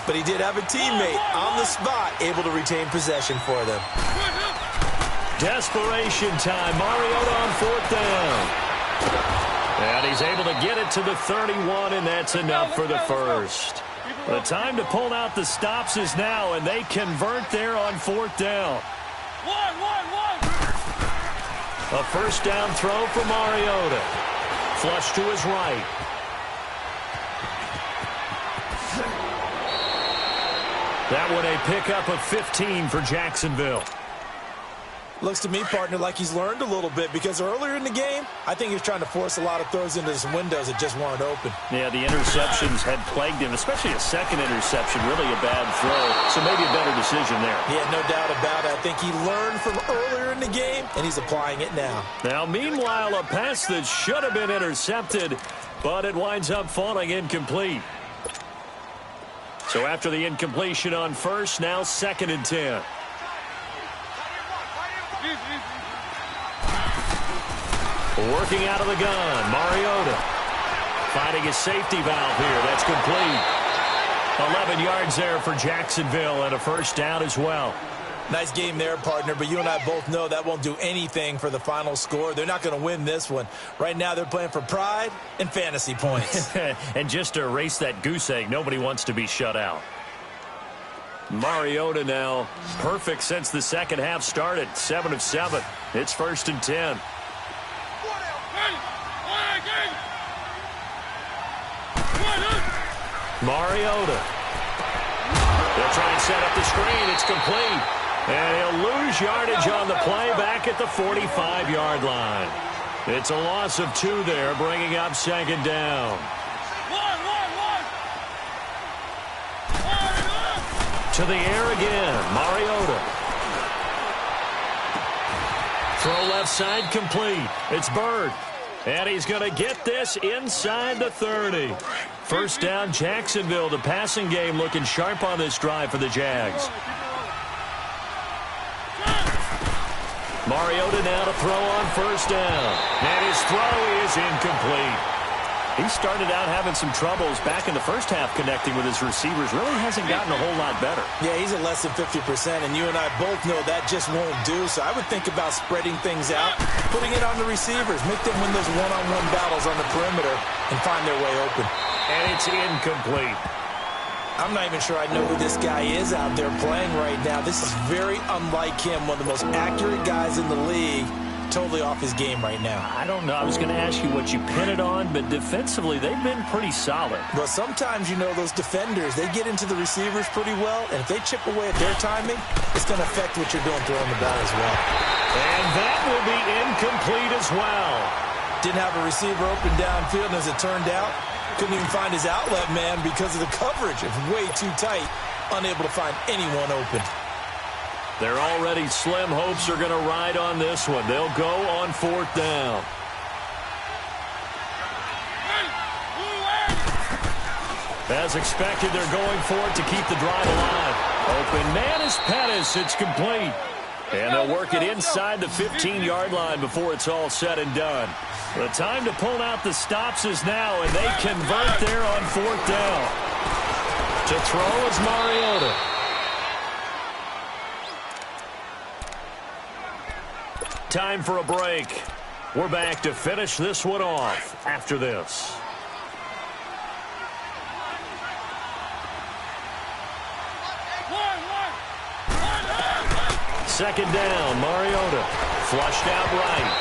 but he did have a teammate on the spot able to retain possession for them. Desperation time. Mariota on 4th down. And he's able to get it to the 31, and that's enough for the first. The time to pull out the stops is now, and they convert there on 4th down. A 1st down throw for Mariota. Flush to his right. That one a pickup of 15 for Jacksonville. Looks to me, partner, like he's learned a little bit, because earlier in the game, I think he was trying to force a lot of throws into some windows that just weren't open. Yeah, the interceptions had plagued him, especially a second interception, really a bad throw. So maybe a better decision there. Yeah, no doubt about it. I think he learned from earlier in the game, and he's applying it now. Now, meanwhile, a pass that should have been intercepted, but it winds up falling incomplete. So after the incompletion on 1st, now 2nd and 10. Working out of the gun, Mariota finding his safety valve here. That's complete. 11 yards there for Jacksonville and a 1st down as well. Nice game there, partner, but you and I both know that won't do anything for the final score. They're not going to win this one. Right now they're playing for pride and fantasy points. And just to erase that goose egg, nobody wants to be shut out. Mariota now perfect since the second half started. 7 of 7. It's 1st and 10. Mariota. They'll try and set up the screen. It's complete. And he'll lose yardage on the play back at the 45-yard line. It's a loss of 2 there, bringing up 2nd down. To the air again, Mariota. Throw left side complete. It's Bird. And he's going to get this inside the 30. 1st down, Jacksonville. The passing game looking sharp on this drive for the Jags. Mariota now to throw on 1st down. And his throw is incomplete. He started out having some troubles back in the first half connecting with his receivers. Really hasn't gotten a whole lot better. Yeah, he's at less than 50%, and you and I both know that just won't do. So I would think about spreading things out, putting it on the receivers, make them win those one-on-one battles on the perimeter and find their way open. And it's incomplete. I'm not even sure I know who this guy is out there playing right now. This is very unlike him, one of the most accurate guys in the league. totally off his game right now. I don't know. I was going to ask you what you pin it on, but defensively, they've been pretty solid. Well, sometimes, those defenders, they get into the receivers pretty well, and if they chip away at their timing, it's going to affect what you're doing throwing the ball as well. And that will be incomplete as well. Didn't have a receiver open downfield, and as it turned out, couldn't even find his outlet man because of the coverage. It was way too tight, unable to find anyone open. Their already slim hopes are going to ride on this one. They'll go on 4th down. As expected, they're going for it to keep the drive alive. Open man is Pettis. It's complete. And they'll work it inside the 15-yard line before it's all said and done. The time to pull out the stops is now, and they convert there on 4th down. To throw is Mariota. Time for a break. We're back to finish this one off after this. Second down, Mariota. Flushed out right.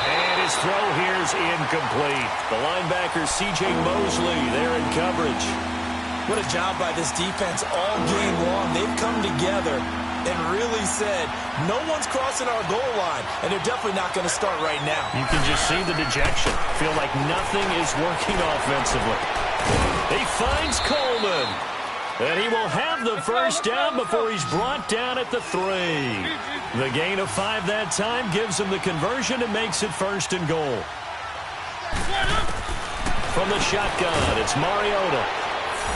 And his throw here's incomplete. The linebacker, C.J. Mosley, there in coverage. What a job by this defense all game long. They've come together and really said, no one's crossing our goal line, and they're definitely not going to start right now. You can just see the dejection. Feel like nothing is working offensively. He finds Coleman, and he will have the first down before he's brought down at the 3. The gain of 5 that time gives him the conversion and makes it 1st and goal. From the shotgun, it's Mariota.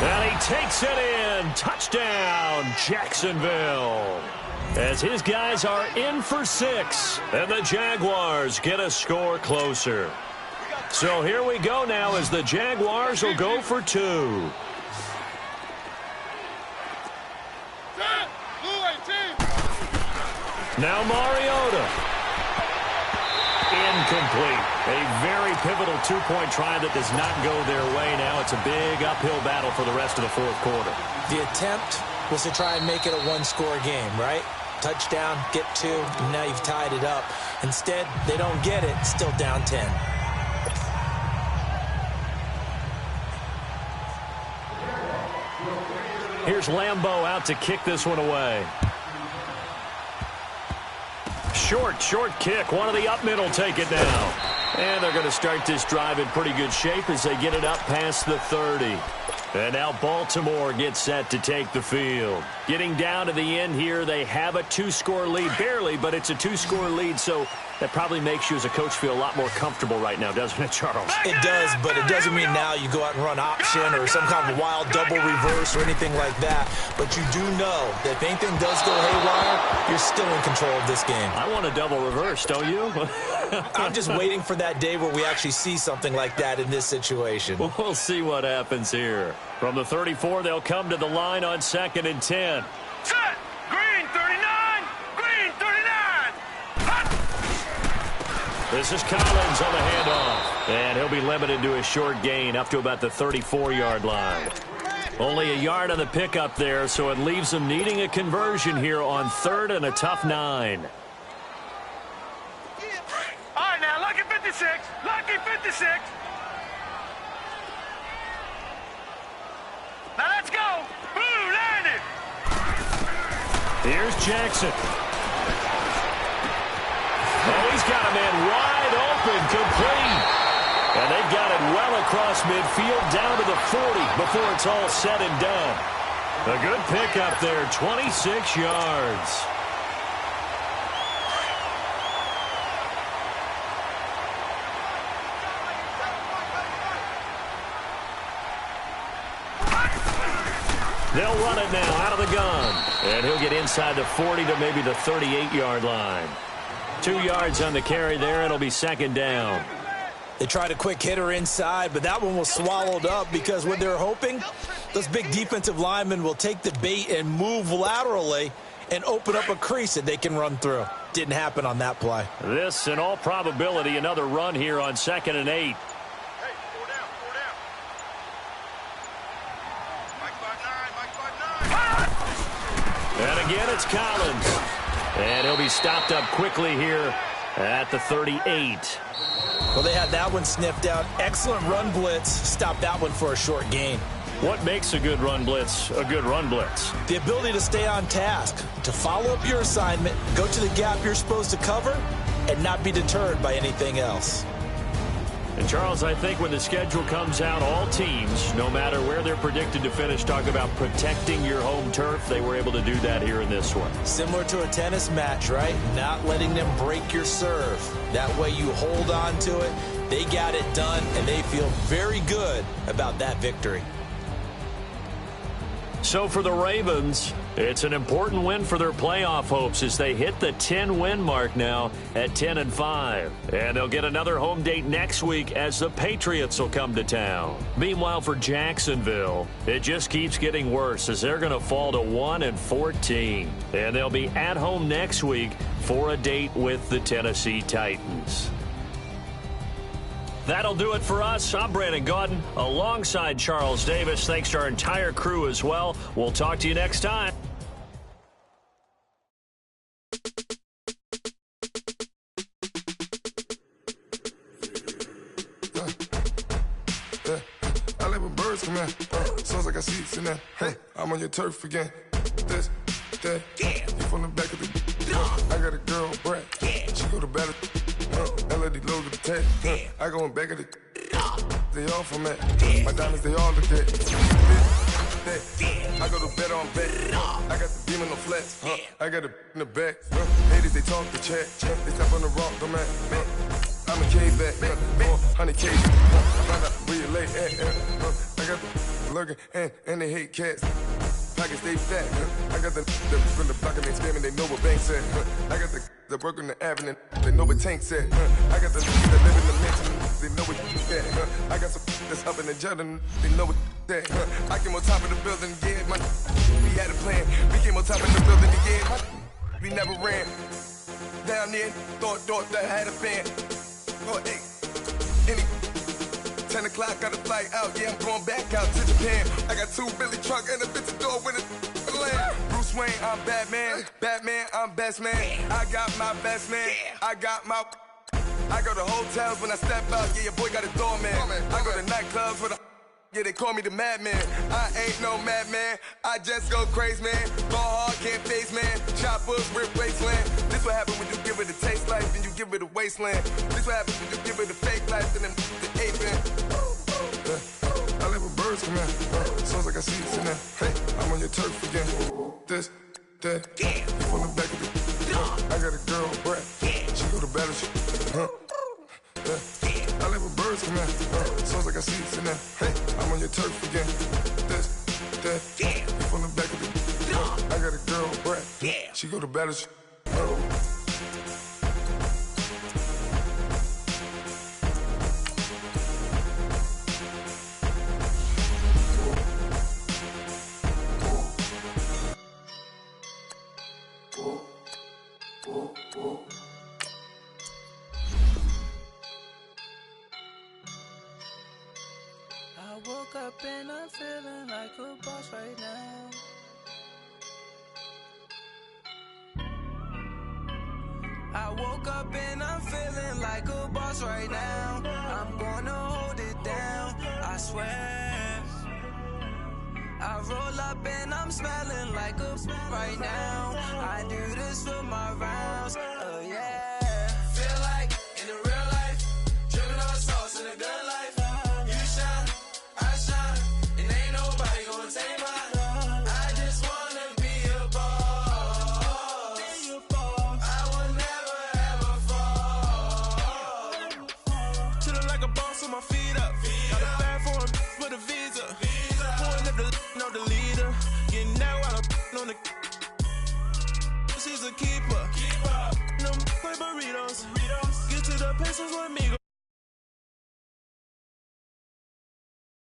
And he takes it in. Touchdown, Jacksonville. As his guys are in for 6. And the Jaguars get a score closer. So here we go now as the Jaguars will go for 2. Now Mariota. Incomplete. A very pivotal 2-point try that does not go their way. Now it's a big uphill battle for the rest of the 4th quarter. The attempt was to try and make it a one-score game, right? Touchdown, get 2, and now you've tied it up. Instead, they don't get it, still down 10. Here's Lambeau out to kick this one away. Short kick. One of the up middle take it now. And they're going to start this drive in pretty good shape as they get it up past the 30. And now Baltimore gets set to take the field. Getting down to the end here, they have a 2-score lead. Barely, but it's a 2-score lead, so that probably makes you as a coach feel a lot more comfortable right now, doesn't it, Charles? It does, but it doesn't mean now you go out and run option or some kind of wild double reverse or anything like that. But you do know that if anything does go haywire, you're still in control of this game. I want a double reverse, don't you? I'm just waiting for that day where we actually see something like that in this situation. We'll see what happens here. From the 34, they'll come to the line on 2nd and 10. Set! Green 39! Green 39! Hot! This is Collins on the handoff. And he'll be limited to a short gain up to about the 34-yard line. Only a yard on the pickup there, so it leaves them needing a conversion here on 3rd and a tough 9. All right, now, lucky 56. Lucky 56. Now let's go. Blue landed. Here's Jackson. Oh, he's got a man wide open, complete. And they've got it well across midfield down to the 40 before it's all said and done. A good pickup there, 26 yards. They'll run it now out of the gun. And he'll get inside the 40 to maybe the 38-yard line. 2 yards on the carry there. It'll be 2nd down. They tried a quick hitter inside, but that one was swallowed up because what they're hoping, those big defensive linemen will take the bait and move laterally and open up a crease that they can run through. Didn't happen on that play. This, in all probability, another run here on 2nd and 8. And again, it's Collins. And he'll be stopped up quickly here at the 38. Well, they had that one sniffed out. Excellent run blitz. Stopped that one for a short gain. What makes a good run blitz a good run blitz? The ability to stay on task, to follow up your assignment, go to the gap you're supposed to cover, and not be deterred by anything else. And, Charles, I think when the schedule comes out, all teams, no matter where they're predicted to finish, talk about protecting your home turf. They were able to do that here in this one. Similar to a tennis match, right? Not letting them break your serve. That way you hold on to it. They got it done, and they feel very good about that victory. So for the Ravens, it's an important win for their playoff hopes as they hit the 10-win mark now at 10-5. And they'll get another home date next week as the Patriots will come to town. Meanwhile, for Jacksonville, it just keeps getting worse as they're going to fall to 1-14. And they'll be at home next week for a date with the Tennessee Titans. That'll do it for us. I'm Brandon Gaudin alongside Charles Davis. Thanks to our entire crew as well. We'll talk to you next time. I let my birds come in. Sounds like I see seats in there. Hey, I'm on your turf again. This, that, you from the back of the. I got a girl, Brad. She go to battle. LED logo the tag. I going back at the. They all from that. My diamonds, they all look at. I go to bed on bed. I got the beam in the flats. I got it in the back. Ladies, they talk the chat. They step on the rock, the man. I'm a cave back. 100K. I find out where you lay at. I got the lurking and they hate cats. Pockets stay fat. I got the from the block and they spamming, they know what banks at. I got the work on the avenue, they know what tanks at. I got the that live in the mansion, they know what at. I got some that's up in the judging, they know what that. I came on top of the building, yeah, man. We had a plan. We came on top of the building, yeah, we never ran. Down there, thought that had a fan. Oh, hey, any 10 o'clock, got a flight out, yeah, I'm going back out to Japan. I got 2 Billy truck and a bitch door with a land. Bruce Wayne, I'm Batman. Batman, I'm best man. I got my best man. I go to hotels when I step out, yeah, your boy got a doorman. I go to nightclubs with a yeah, they call me the madman. I ain't no madman. I just go crazy, man. Ball hard, can't face, man. Choppers, rip wasteland. This what happen when you give it a taste life and you give it a wasteland. This what happen when you give it a fake life and then the ape man. I let my birds come in. Sounds like I see it in there. Hey, I'm on your turf again. This, that, you from the back of the. I got a girl, Brad. She go to battle. I let my birds come in. Sounds like I see it in there. Hey, I'm on your turf again. This, that, you from the back of the. I got a girl, Brad. She go to battle. I woke up and I'm feeling like a boss right now. I woke up and I'm feeling like a boss right now. I'm gonna hold it down, I swear. I roll up and I'm smelling like a right now. I do this for my rounds.